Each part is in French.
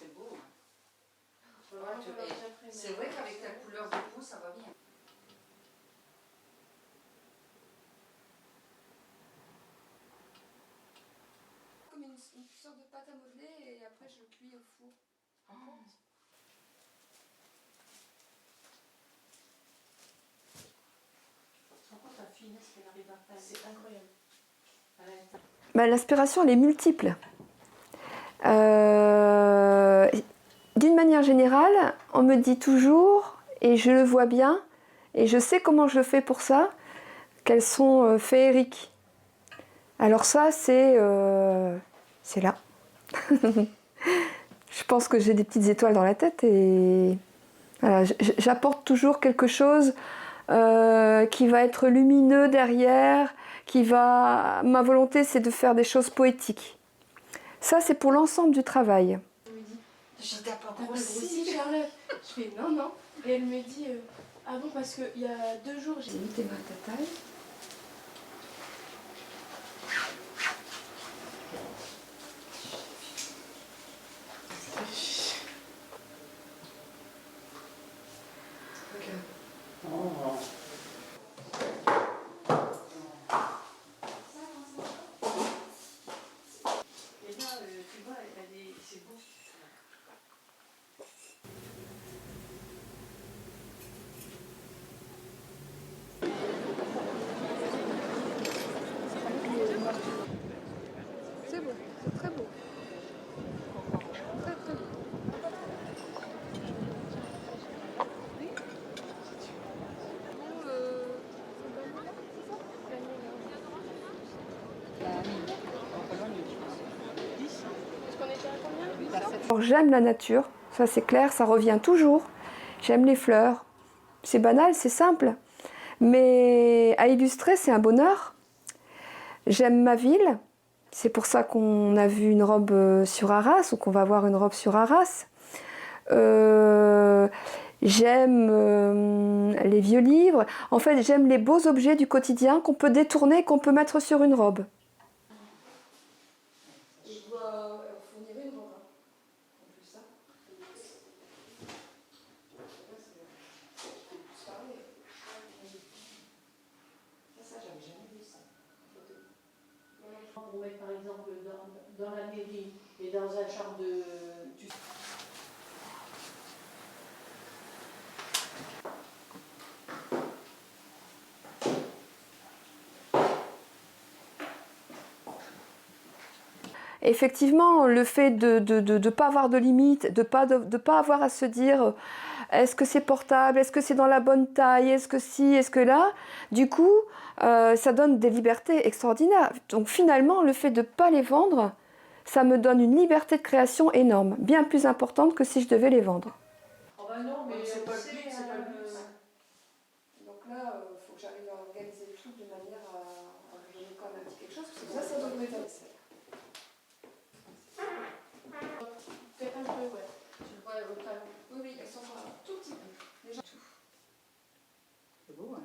c'est beau. C'est vrai qu'avec ta couleur de peau, ça va bien. Comme une sorte de pâte à modeler et après je le cuis au four. C'est incroyable. L'aspiration, elle est multiple. D'une manière générale, on me dit toujours, et je le vois bien, et je sais comment je fais pour ça, qu'elles sont féeriques. Alors ça, c'est là. Je pense que j'ai des petites étoiles dans la tête et voilà, j'apporte toujours quelque chose qui va être lumineux derrière, ma volonté, c'est de faire des choses poétiques. Ça, c'est pour l'ensemble du travail. Elle me dit, Je t'ai pas grossi, Charlotte. Je fais non, non. Et elle me dit, ah bon, parce qu'il y a 2 jours, j'ai mis tes mains à ta taille. Et là, tu vois, c'est beau. C'est beau, c'est très beau. Très très beau. Alors, j'aime la nature, ça c'est clair, ça revient toujours. J'aime les fleurs. C'est banal, c'est simple. Mais à illustrer, c'est un bonheur. J'aime ma ville. C'est pour ça qu'on a vu une robe sur Arras ou qu'on va voir une robe sur Arras. J'aime les vieux livres. En fait, j'aime les beaux objets du quotidien qu'on peut détourner, qu'on peut mettre sur une robe. Je dois fournir une robe. En plus, ça. Ça, j'avais jamais vu ça. Pour mettre par exemple dans la mairie et dans un champ de... Effectivement, le fait de ne pas avoir de limite, de pas avoir à se dire est-ce que c'est portable, est-ce que c'est dans la bonne taille, est-ce que si, est-ce que là, du coup, ça donne des libertés extraordinaires. Donc finalement, le fait de ne pas les vendre, ça me donne une liberté de création énorme, bien plus importante que si je devais les vendre. Oh bah non, mais c'est pas le c'est but, c'est pas le but. Donc là, il faut que j'arrive à organiser le truc de manière à lui donner quand même un petit quelque chose, parce que ça devrait être nécessaire. peut-être un peu, ouais. Tu le vois au talon. Oui, oui, elles sont un tout petit peu. Déjà tout. C'est beau, hein.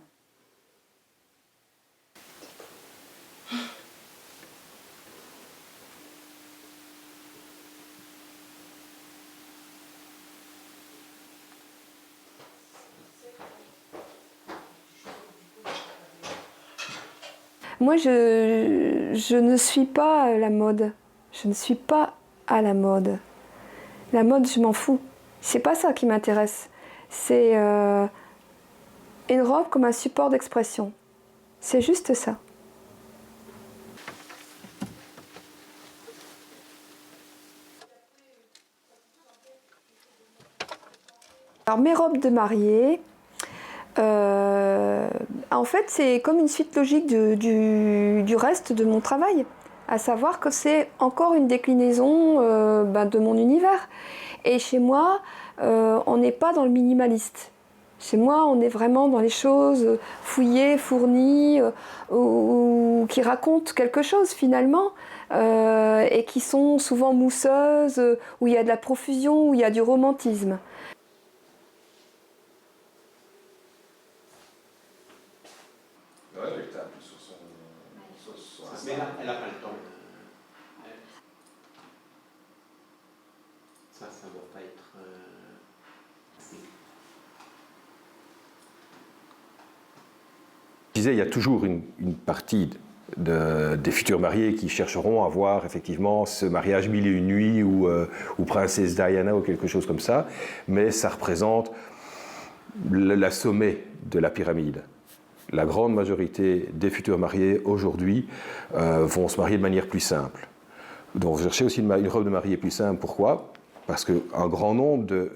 Moi, je ne suis pas la mode. Je ne suis pas à la mode. La mode, je m'en fous. C'est pas ça qui m'intéresse. C'est une robe comme un support d'expression. C'est juste ça. Alors mes robes de mariée, en fait c'est comme une suite logique du reste de mon travail, à savoir que c'est encore une déclinaison de mon univers. Et chez moi, on n'est pas dans le minimaliste. Chez moi, on est vraiment dans les choses fouillées, fournies, ou qui racontent quelque chose finalement, et qui sont souvent mousseuses, où il y a de la profusion, où il y a du romantisme. Ouais, elle était un peu sur son Mais elle n'a pas le temps. Ça va. disais, il y a toujours une partie des futurs mariés qui chercheront à voir effectivement ce mariage mille et une nuits ou princesse Diana ou quelque chose comme ça, mais ça représente la sommet de la pyramide. La grande majorité des futurs mariés aujourd'hui vont se marier de manière plus simple. Donc vous cherchez aussi une robe de mariée plus simple. Pourquoi ? Parce qu'un grand nombre de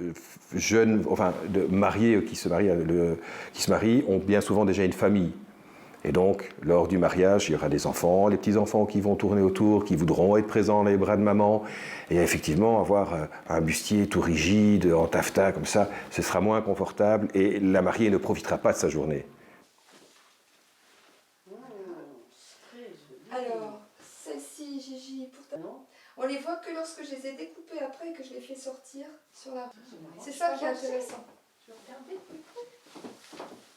jeunes, enfin de mariés qui se marient ont bien souvent déjà une famille. Et donc, lors du mariage, il y aura des enfants, les petits-enfants qui vont tourner autour, qui voudront être présents dans les bras de maman. Et effectivement, avoir un bustier tout rigide, en taffetas, comme ça, ce sera moins confortable et la mariée ne profitera pas de sa journée. Alors, celle-ci, Gigi, pour ta... On les voit que lorsque je les ai découpées après et que je les fais sortir sur la... C'est ça qui est intéressant. Je vais regarder.